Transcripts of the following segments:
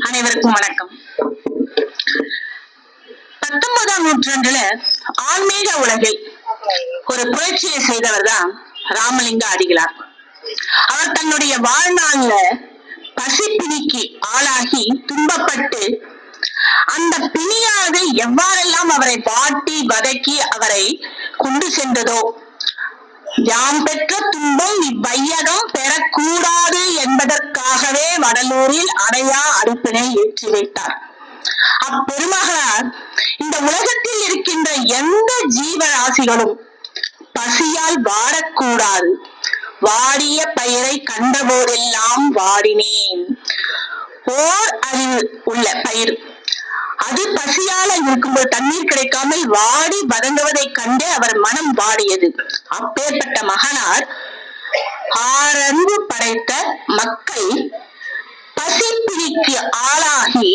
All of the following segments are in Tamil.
அனைவருக்கும் வணக்கம். 19ஆம் நூற்றாண்டுல ஆன்மீக உலகில் ஒரு புரட்சியை செய்தவர் தான் ராமலிங்க அடிகளார். அவர் தன்னுடைய வாழ்நாள்ல பசி பிணிக்கு ஆளாகி துன்பப்பட்டு அந்த பிணியானது எவ்வாறெல்லாம் அவரை வாட்டி வதக்கி அவரை கொண்டு சென்றதோ, யாம் பெற்ற துன்பம் இவ்வையகம் பெறக்கூடாது என்பதற்காகவே வடலூரில் அடையா அடுப்பினை ஏற்றி வைத்தார். அப்பெருமகனார் இந்த உலகத்தில் இருக்கின்ற எந்த ஜீவராசிகளும் பசியால் வாடக்கூடாது, வாடிய பயிரை கண்டபோதெல்லாம் வாடினேன். ஓர் அறிவு உள்ள பயிர் அது பசியால இருக்கும்போது தண்ணீர் கிடைக்காமல் வாடி வதங்குவதை கண்டே அவர் மனம் வாடியது. அப்பேற்பட்ட மகனார் ஆறறிவு படைத்த மக்கள் பசி பிணிக்கு ஆளாகி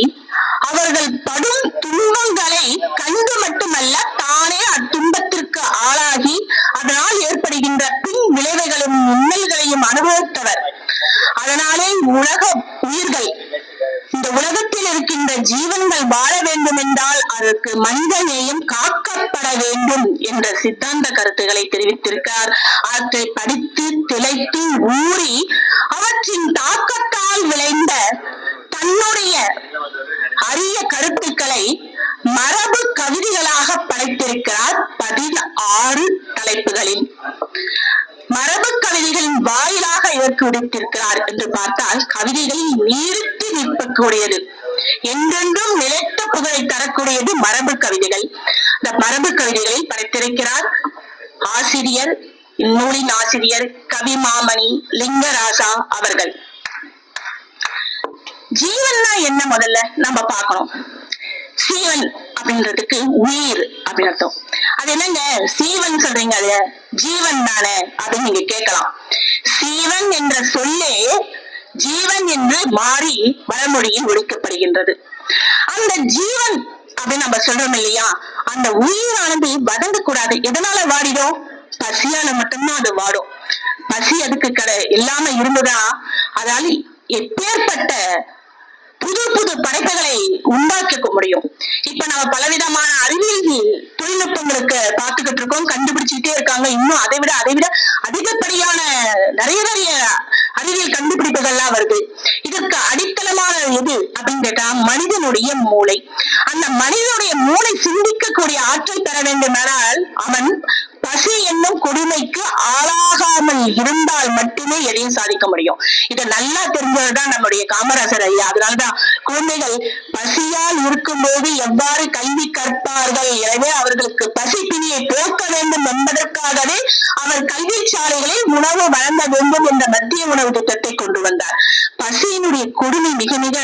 அவர்கள் படும் துன்பங்களை கண்டு மட்டுமல்ல, தானே அத்துன்பத்திற்கு ஆளாகி அதனால் ஏற்படுகின்ற பின் விளைவுகளையும் இன்னல்களையும் அனுபவித்தவர். அதனாலே உலக உயிர்கள், இந்த உலகத்தில் இருக்கின்ற ஜீவன்கள் வாழ வேண்டும் என்றால் அதற்கு மனித நேயம் காக்கப்பட வேண்டும் என்ற சித்தாந்த கருத்துக்களை தெரிவித்திருக்கிறார். அவற்றை படித்து திளைத்து ஊறி அவற்றின் தாக்கத்தால் விளைந்த தன்னுடைய அரிய கருத்துக்களை மரபு கவிதைகளாக படைத்திருக்கிறார். 16 தலைப்புகளில் மரபு கவிதைகளின் வாயிலாக இதற்கு விடுத்திருக்கிறார் என்று பார்த்தால், கவிதைகளில் நீரிட்டு நிற்கக்கூடியது, என்றென்றும் நிலைத்த புகழை தரக்கூடியது மரபு கவிதைகள். இந்த மரபு கவிதைகளில் படைத்திருக்கிறார் ஆசிரியர், இந்நூலின் ஆசிரியர் கவிமாமணி லிங்கராசா அவர்கள். ஜீவன்னா என்ன முதல்ல நம்ம பார்க்கணும். சீவன் அப்படின்றதுக்கு உயிர் அப்படின்னு அர்த்தம். அது என்னங்க சீவன் சொல்றீங்க, அது ஜீவன் தானே அப்படின்னு நீங்க கேட்கலாம். சீவன் என்ற சொல்லே ஜீவன் என்று மாறி வடமொழியில் ஒழிக்கப்படுகின்றது. அந்த ஜீவன் அப்படின்னு நம்ம சொல்றோம் இல்லையா, அந்த உயிரானது வதங்க கூடாது. எதனால வாடிடும்? பசியால மட்டும்தான் அது வாடும். பசி அதுக்கு இல்லாம இருந்ததா அதால எப்பேற்பட்ட புது புது படைப்புகளை உண்டாக்க முடியும். இப்ப நம்ம பலவிதமான அறிவியல் தொழில்நுட்பங்களுக்கு பார்த்துக்கிட்டு இருக்கோம், கண்டுபிடிச்சுட்டே இருக்காங்க. இன்னும் அதை விட அதிகப்படியான நிறைய அறிவியல் கண்டுபிடிப்புகள்லாம் வருது. இதற்கு அடித்தளமான எது அப்படின்னு கேட்டா மனிதனுடைய மூளை. அந்த மனிதனுடைய மூளை சிந்திக்கக்கூடிய ஆற்றல் பெற வேண்டுமானால் அவன் பசி என்னும் கொடுமைக்கு ஆளாகாமல் இருந்தால் மட்டுமே எதையும் சாதிக்க முடியும். இதை நல்லா தெரிஞ்சதுதான் நம்முடைய காமராசர் ஐயா. அதனாலதான் குழந்தைகள் பசியால் இருக்கும்போது எவ்வாறு கல்வி கற்பார்கள், எனவே அவர்களுக்கு பசி பிணியை போக்க வேண்டும் என்பதற்காகவே அவர் கல்வி சாலைகளில் உணவு வழங்க வேண்டும் என்ற மத்திய உணவு திட்டத்தை கொண்டு வந்தார். பசியினுடைய கொடுமை மிக மிக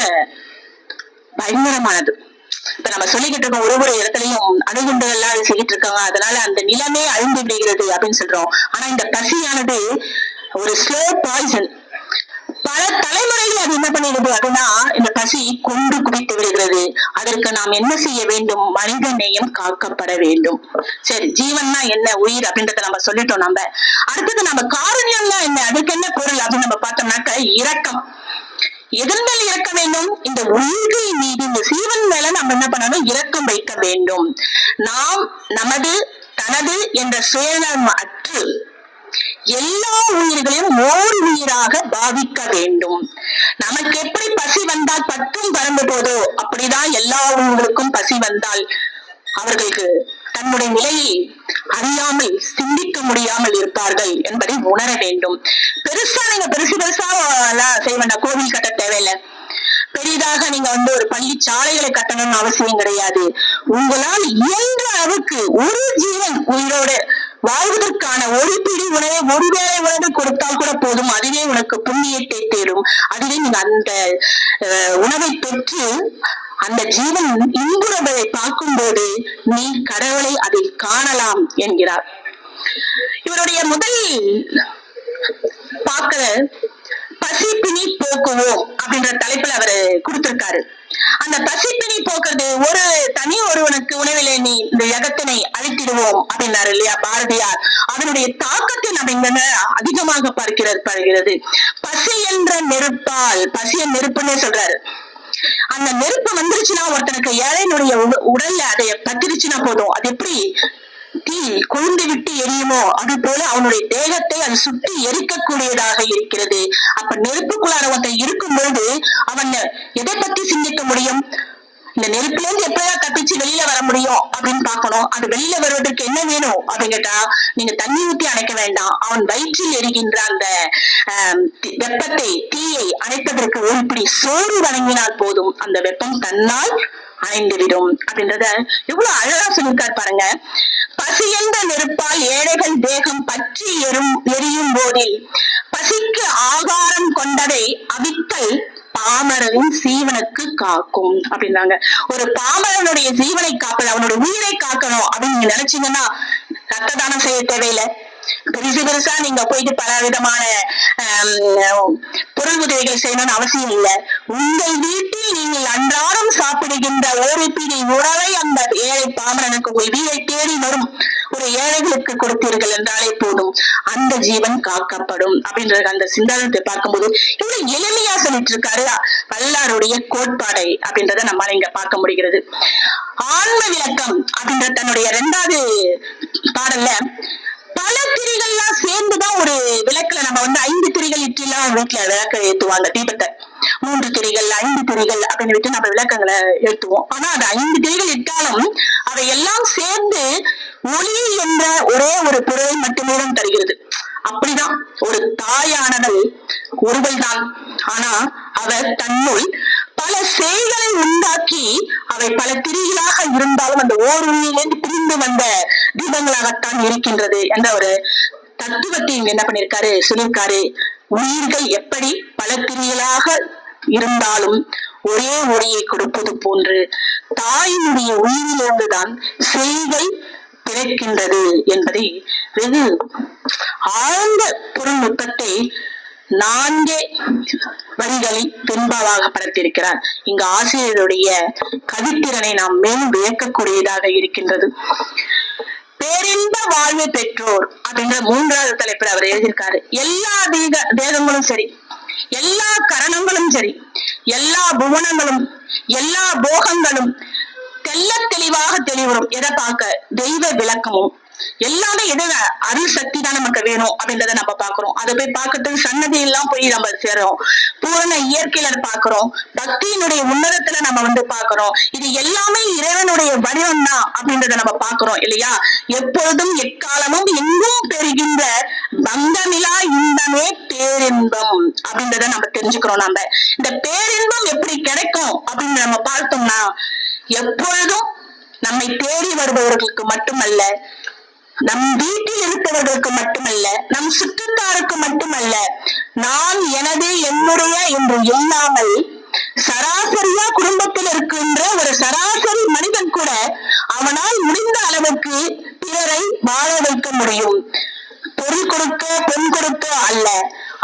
பயங்கரமானது. இப்ப நம்ம சொல்லிக்கிட்டு இருக்கோம், ஒரு இடத்துலயும் அணுகுண்டுகள் எல்லாம் செய்யிட்டு இருக்காங்க, அதனால அந்த நிலமே அழிந்து விடுகிறது அப்படின்னு சொல்றோம். ஆனா இந்த பசியானது ஒரு ஸ்லோ பாய்சன். பல தலைமுறைகள் அது என்ன பண்ணிடுது அப்படின்னா, இந்த பசி கொண்டு குவித்து விடுகிறது. அதற்கு நாம் என்ன செய்ய வேண்டும்? மனித நேயம் காக்கப்பட வேண்டும். சரி, ஜீவன்னா என்ன, உயிர் அப்படின்றத நம்ம சொல்லிட்டோம். நம்ம அடுத்தது நம்ம காரணியம்னா என்ன, அதுக்கு என்ன பொருள் அப்படின்னு நம்ம பார்த்தோம்னாக்க இரக்கம். எதன் மேல் இறக்க வேண்டும்? இந்த உயிர்கள் மீது, இந்த சீவன் மேல நம்ம என்ன பண்ணணும்? இரக்கம் வைக்க வேண்டும். நாம் நமது தனது என்ற சுயநலம் அற்று எல்லா உயிர்களையும் ஓர் உயிராக பாவிக்க வேண்டும். நமக்கு எப்படி பசி வந்தால் பற்றும் பறந்து போதோ, அப்படிதான் எல்லா உயிர்களுக்கும் பசி வந்தால் அவர்களுக்கு தன்னுடைய நிலையை அறியாமல் சிந்திக்க முடியாமல் இருப்பார்கள் என்பதை உணர வேண்டும். பெருசா நீங்க பெருசா செய்ய வேண்டாம். கோவில் கட்ட தேவையில்லை. பெரிதாக நீங்க ஒரு பள்ளி சாலைகளை கட்டணும்னு அவசியம் கிடையாது. உங்களால் இயன்ற அளவுக்கு ஒரு ஜீவன் உயிரோடு வாழ்வதற்கான ஒரு பிடி உணவை, ஒருவேளை உணவு கொடுத்தால் கூட போதும். அதுவே உனக்கு புண்ணியத்தை தேடும். அதுவே நீங்க அந்த உணவை பெற்று அந்த ஜீவன் இன்புறதை பார்க்கும் போது நீ கடவுளை அதில் காணலாம் என்கிறார். இவருடைய முதல் பார்க்கிற பசி பிணி போக்குவோம் அப்படின்ற தலைப்புல அவரு கொடுத்திருக்காரு. அந்த பசி பிணி போக்குறது ஒரு தனி ஒருவனுக்கு உணவிலே நீ இந்த யகத்தினை அழித்திடுவோம் அப்படின்னாரு இல்லையா பாரதியார். அதனுடைய தாக்கத்தை நம்ம இங்க அதிகமாக படுகிறது. பசி என்ற நெருப்பால், பசிய நெருப்புன்னே சொல்றாரு. அந்த நெருப்பு வந்துருச்சுன்னா ஒருத்தனுக்கு ஏழையினுடைய உடல்ல அதை பத்திருச்சுன்னா போதும், அது எப்படி தீ கொழுந்து விட்டு எரியுமோ அது போல அவனுடைய தேகத்தை அது சுட்டி எரிக்கக்கூடியதாக இருக்கிறது. அப்ப நெருப்புக்குள்ளார ஒருத்தன் இருக்கும் பொழுது அவன் எதை பத்தி சிந்திக்க முடியும்? இந்த நெருப்புல இருந்து எப்படியா தப்பிச்சு வெளியில வர முடியும் அப்படின்னு பாக்கணும். அது வெளியில வருவதற்கு என்ன வேணும் அப்படின்னு கேட்டா, நீங்க தண்ணி ஊத்தி அணைக்க வேண்டாம். அவன் வயிற்றில் எரிகின்ற அந்த வெப்பத்தை, தீயை அணைப்பதற்கு ஒரு பிடி சோறு வழங்கினால் போதும், அந்த வெப்பம் தன்னால் அணைந்துவிடும் அப்படின்றத எவ்வளவு அழகா சொல்லியிருக்காரு பாருங்க. பசி என்ற நெருப்பால் ஏழைகள் தேகம் பற்றி எரியும் போதில் பசிக்கு ஆகாரம் கொண்டதை அவித்தல் பாமரனின் சீவனுக்கு காக்கும் அப்படின்னாங்க. ஒரு பாமரனுடைய ஜீவனை காப்பது, அவனுடைய உயிரை காக்கணும் அப்படின்னு நீங்க நினைச்சீங்கன்னா ரத்த தானம் செய்ய தேவையில்லை. பெருசா நீங்க போயிட்டு பல விதமான பொருள் உதவிகள் செய்யணும்னு அவசியம் இல்லை. உங்கள் வீட்டில் நீங்கள் அன்றாடம் சாப்பிடுகின்ற ஒரு பிடி உணவை அந்த ஏழை பாமரனுக்கு உங்கள் வீட்டை தேடி வரும் ஒரு ஏழைகளுக்கு கொடுத்தீர்கள் என்றாலே போதும், அந்த ஜீவன் காக்கப்படும் அப்படின்றது அந்த சிந்தாந்தத்தை பார்க்கும்போது இவ்வளவு எளிமையா சொல்லிட்டு இருக்காரு வல்லாருடைய கோட்பாடை அப்படின்றத நம்மளால இங்க பார்க்க முடிகிறது. ஆன்ம விளக்கம் அப்படின்ற தன்னுடைய 2வது பாடல்ல பல திரிகள்லாம் சேர்ந்துதான் ஒரு விளக்குல நம்ம 5 திரிகள் இட்லாம் வீட்டுல விளக்க ஏத்துவாங்க. தீபத்தை 3 திரிகள் 5 திரிகள் அப்படின்னு விட்டு நம்ம விளக்கங்களை ஏத்துவோம். ஆனா அது 5 திரிகள் இட்டாலும் அவை எல்லாம் சேர்ந்து ஒளி என்ற ஒரே ஒரு பொருளை மட்டுமே தான் தருகிறது. அப்படிதான் ஒரு தாயானவள் ஒருவள் தான். ஆனா அவர் தன்னுள் பல செயல்களை உண்டாக்கி அவை பல திரிகளாக இருந்தாலும் அந்த ஓரிலிருந்து பிரிந்து வந்த தீபங்களாகத்தான் இருக்கின்றது என்ற ஒரு தத்துவத்தை என்ன பண்ணிருக்காரு சொல்லியிருக்காரு. உயிர்கள் எப்படி பல திரிகளாக இருந்தாலும் ஒரே ஒளியை கொடுப்பது போன்று தாயினுடைய உயிரிலிருந்துதான் செய்கை பிறக்கின்றது என்பதை வெகு ஆழ்ந்த பொருள் நுட்பத்தை 4 வரிகளில் பெண்பாவாக படைத்திருக்கிறார். இங்கு ஆசிரியருடைய கவித்திறனை நாம் மேலும் வியக்கக்கூடியதாக இருக்கின்றது. பேரின்ப வாழ்வு பெற்றோர் அப்படின்ற 3வது தலைப்பில் அவர் எழுதியிருக்காரு. எல்லா தேகங்களும் சரி, எல்லா கரணங்களும் சரி, எல்லா புவனங்களும் எல்லா போகங்களும் தெல்ல தெளிவாக தெளிவரும். எதை பார்க்க? தெய்வ விளக்கமும் எல்லாமே எது அருள் சக்தி தான் நமக்கு வேணும் அப்படின்றத நம்ம பாக்குறோம். அதை போய் பார்க்கறதுக்கு சன்னதி எல்லாம் போய் நம்ம சேரோம். பூரண இயற்கையில பாக்குறோம். பக்தியினுடைய உன்னதத்துல நம்ம பாக்குறோம். இது எல்லாமே இறைவனுடைய வடிவம் தான் அப்படின்றத நம்ம பாக்குறோம் இல்லையா? எப்பொழுதும் எக்காலமும் எங்கும் பெறுகின்ற பந்தமிலா இன்பமே பேரின்பம் அப்படின்றத நம்ம தெரிஞ்சுக்கிறோம். நம்ம இந்த பேரின்பம் எப்படி கிடைக்கும் அப்படின்னு நம்ம பார்த்தோம்னா, எப்பொழுதும் நம்மை தேடி வருபவர்களுக்கு மட்டுமல்ல, நம் வீட்டில் இருப்பவர்களுக்கு மட்டுமல்ல, நம் சுற்றத்தாருக்கு மட்டுமல்ல, நான் எனது என்னுடைய என்று இல்லாமல் சராசரியா குடும்பத்தில் இருக்கின்ற ஒரு சராசரி மனிதன் கூட அவனால் முடிந்த அளவுக்கு பிறரை வாழ வைக்க முடியும். பொருள் கொடுக்க பெண் கொடுக்க அல்ல,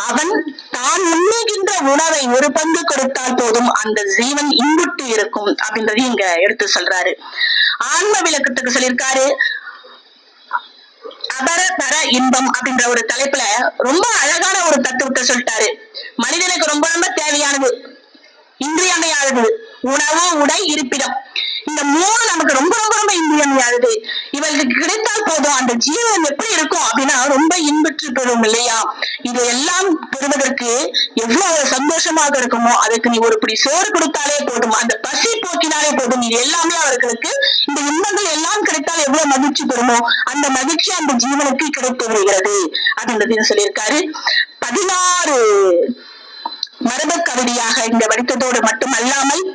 அவன் தான் உண்ணுகின்ற உணவை ஒரு பங்கு கொடுத்தால் போதும் அந்த ஜீவன் இன்புட்டு இருக்கும் அப்படின்றது இங்க எடுத்து சொல்றாரு. ஆன்ம விளக்கத்துக்கு சொல்லியிருக்காரு. அபர பர இன்பம் அப்படின்ற ஒரு தலைப்புல ரொம்ப அழகான ஒரு தத்துவத்தை சொல்லிட்டாரு. மனிதனுக்கு ரொம்ப ரொம்ப தேவையானது, இன்றியமையானது உணவு, உடை, இருப்பிடம். இந்த 3 நமக்கு ரொம்ப ரொம்ப ரொம்ப இன்றியமையானது. இவர்களுக்கு கிடைத்தால் போதும் அந்த ஜீவன் எப்படி இருக்கும் அப்படின்னா ரொம்ப இன்புற்று பெறும் இல்லையா? இது எல்லாம் பெறுவதற்கு எவ்வளவு சந்தோஷமாக இருக்குமோ, அதுக்கு நீ ஒரு பிடி சோறு கொடுத்தாலே போதும், அந்த பசி போக்கினாலே போதும், இது எல்லாமே அவர்களுக்கு இந்த இன்பங்கள் எல்லாம் கிடைத்தால் எவ்வளவு மகிழ்ச்சி பெறுமோ அந்த மகிழ்ச்சி அந்த ஜீவனுக்கு கிடைத்து வருகிறது அப்படின்றது சொல்லியிருக்காரு. 16 மரபு கவிதையாக இங்க வடித்ததோடு மட்டுமல்லாமல்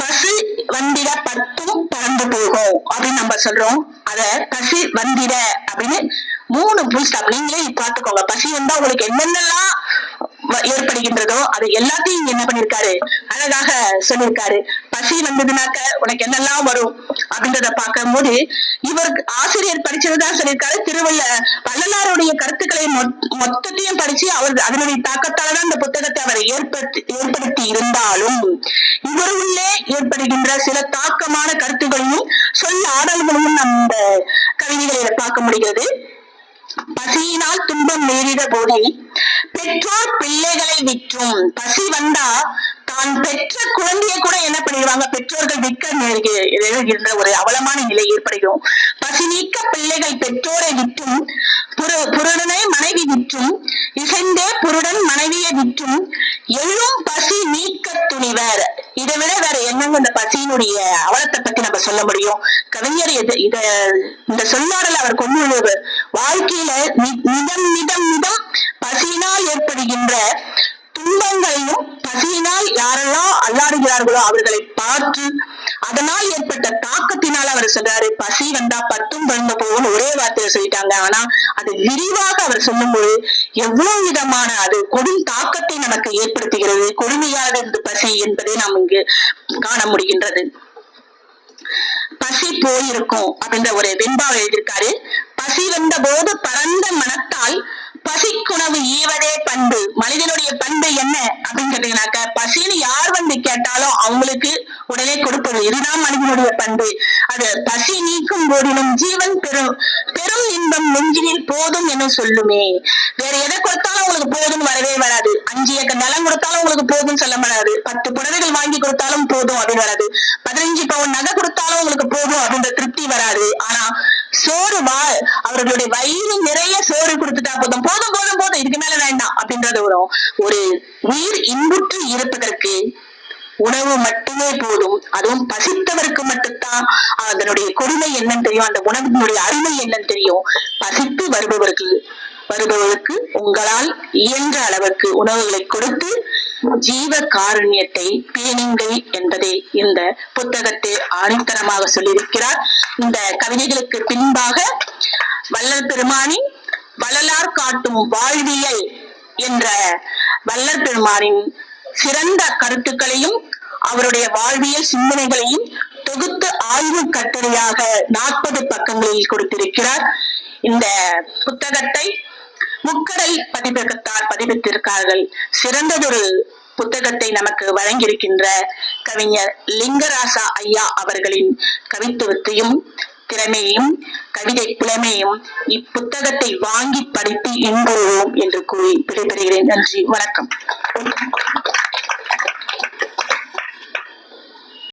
பசு வந்திட பத்தும் பறந்து போகும் அப்படின்னு நம்ம சொல்றோம். அத பசி வந்திட அப்படின்னு 3 புல் ஸ்டாப் நீங்களே பார்த்துக்கோங்க. பசி வந்தா உங்களுக்கு என்னென்னலாம் ஏற்படுகின்றதோ அது எல்லாத்தையும் என்ன பண்ணிருக்காரு, அழகாக சொல்லியிருக்காரு. பசி வந்ததுனாக்க உனக்கு என்னெல்லாம் வரும் அப்படின்றத பார்க்கும் போது இவருக்கு ஆசிரியர் படிச்சதுதான் சொல்லியிருக்காரு. வள்ளலாருடைய கருத்துக்களை மொத்தத்தையும் படிச்சு அவர் அதனுடைய தாக்கத்தால்தான் இந்த புத்தகத்தை அவர் ஏற்படுத்தி இருந்தாலும் இவருள்ளே ஏற்படுகின்ற சில தாக்கமான கருத்துக்களையும் சொல்ல ஆடல்களையும் நம்ம கவிதைகளை பார்க்க முடிகிறது. பசியினால் துன்பம் நேரிட போதில் பெற்றோர் பிள்ளைகளை விற்றும், பசி வந்தா தான் பெற்ற குழந்தைய கூட என்ன பண்ணிடுவாங்க, பெற்றோர்கள் விற்க நேருகின்ற ஒரு அவலமான நிலை ஏற்படுகிறோம். பசி நீக்க பிள்ளைகள் பெற்றோரை விற்றும், புருடனை மனைவி விற்றும், இசைந்தே புருடன் மனைவியை விற்றும், எழும் பசி நீக்க துணிவர். இதை விட வேற என்னங்க இந்த பசியினுடைய அவலத்தை பத்தி நம்ம சொல்ல முடியும்? கவிஞர் இந்த சொல்லாடல் அவர் கொண்டு வாழ்க்கையில நிதம் பசியினால் ஏற்படுகின்ற துன்பங்களையும், பசியினால் யாரெல்லாம் அல்லாடுகிறார்களோ அவர்களை பார்த்து அதனால் ஏற்பட்ட தாக்கத்தினால் அவர் சொல்றாரு, பசி வந்தா பத்தும் பறந்து போகும் ஒரே வார்த்தையில சொல்லிட்டாங்க. ஆனா அது விரிவாக அவர் சொல்லும்போது எவ்வளவு விதமான அது கொடும் தாக்கத்தை நமக்கு ஏற்படுத்துகிறது. கொடுமையாக இந்த பசி என்பதை நாம் இங்கு காண முடிகின்றது. பசி போயிருக்கும் அப்படின்ற ஒரு வெண்பாவை எழுதியிருக்காரு. பசி வந்த போது பரந்த மனத்தால் பசிக்குணவு ஈவதே பண்பு. மனிதனுடைய பண்பு என்ன அப்படின்னு கேட்டீங்கன்னாக்க, பசின்னு யார் வந்து கேட்டாலும் அவங்களுக்கு உடனே கொடுப்பது, இதுதான் மனிதனுடைய பண்பு. அது பசி நீக்கும் போதிலும் ஜீவன் பெரும் இன்பம் நெஞ்சினில் போதும் என சொல்லுமே. வேற எதை கொடுத்தாலும் உங்களுக்கு போதும் வரவே வராது. 5 ஏக்கர் நிலம் கொடுத்தாலும் உங்களுக்கு போதும் சொல்ல வராது. 10 புடவைகள் வாங்கி கொடுத்தாலும் போதும் அப்படின்னு வராது. 15 பவுன் நகை கொடுத்தாலும் உங்களுக்கு போதும் அப்படின்ற திருப்தி வராது. ஆனா சோறு அவர்களுடைய வயிறு நிறைய சோறு கொடுத்துட்டா போதும், போதும் போதும் போதும் இதுக்கு மேல வேண்டாம் அப்படின்றது வரும். ஒரு உயிர் இன்புற்று இருப்பதற்கு உணவு மட்டுமே போதும். அதுவும் பசித்தவருக்கு மட்டும்தான் அதனுடைய கொடுமை என்னன்னு தெரியும், அந்த உணவினுடைய அருமை என்னன்னு தெரியும். பசித்து வருபவர்களுக்கு உங்களால் இயன்ற அளவுக்கு உணவுகளை கொடுத்து ஜீவ காருண்யத்தை பேணுங்கள் என்பதை இந்த புத்தகத்தை ஆணித்தரமாக சொல்லியிருக்கிறார். இந்த கவிதைகளுக்கு பின்பாக வள்ளல் பெருமானின் வள்ளலார் காட்டும் வாழ்வியல் என்ற வள்ளல் பெருமானின் சிறந்த கருத்துக்களையும் அவருடைய வாழ்வியல் சிந்தனைகளையும் தொகுத்து ஆய்வு கட்டுரையாக 40 பக்கங்களில் கொடுத்திருக்கிறார். இந்த புத்தகத்தை முக்கடல் பதிப்பகத்தார் பதிப்பித்திருக்கார்கள். சிறந்ததொரு புத்தகத்தை நமக்கு வழங்கியிருக்கின்ற கவிஞர் லிங்கராசா ஐயா அவர்களின் கவித்துவத்தையும் திறமையையும் கவிதை புலமையும் இப்புத்தகத்தை வாங்கி படித்து இன்புறுவோம் என்று கூறி விடைபெறுகிறேன். நன்றி, வணக்கம்.